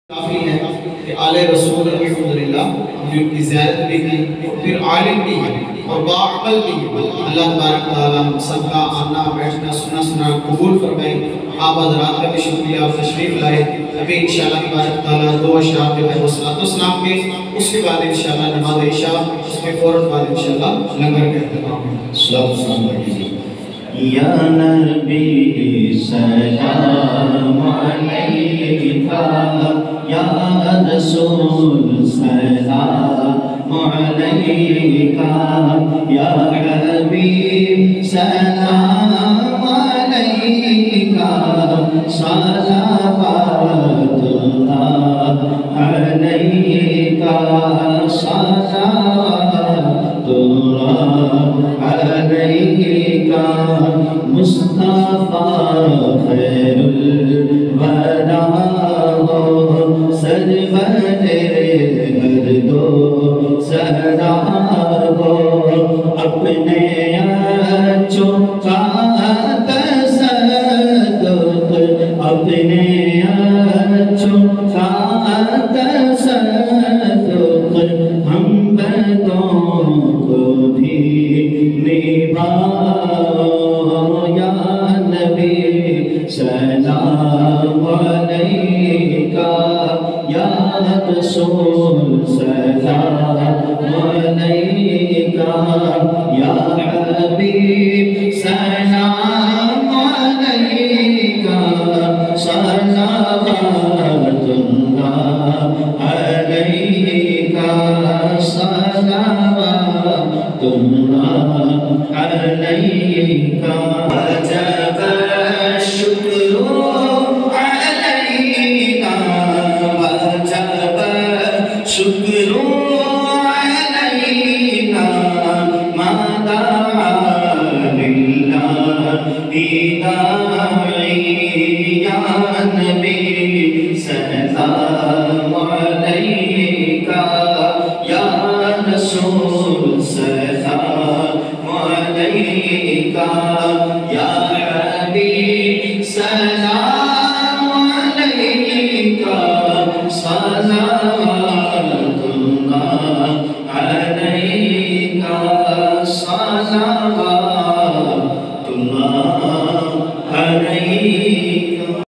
کافی ہے کہ آل رسول الحمدللہ ہم نے ان کی زیارت بھی کی اور پھر عالم بھی ہے اور باعقل بھی ہے۔ اللہ تبارک تعالیٰ ہم سب کا آنا بیٹھنا سننا قبول فرمائے۔ آپ حضرات کا بھی شکریہ، آپ تشریف لائے۔ ابھی انشاءاللہ تبارک تعالیٰ دو اشعار جو ہے وہ صلاۃ والسلام کے، اس کے بعد انشاءاللہ نماز عشاء، اس کے فوراً بعد انشاءاللہ لنگر کا اہتمام ہے۔ صلاۃ والسلام علیہ یا نبی سلام علیکہ، یا رسول سلام علیکہ، یا حبیب سلام علیکہ، صلوات اللہ علیکہ، صلوات اللہ علیکہ، مصطفیٰ خیر الورا ہو، سرور ہر دو سرا ہو، اپنے اچھوں کا تصدق، اپنے اچھوں کا تصدق، ہم بدوں کو بھی نبھاؤ۔ یا نبی سلام علیکہ، یا رسول سلام علیکہ، یا حبیب سلام علیکہ، صلوات اللہ علیکہ، صلوات اللہ علیکہ۔ وجب الشکر علینا، وجب الشکر علینا، ما دعا للہ داعی۔ یا نبی سلام علیکہ، یا رسول سلام علیکہ،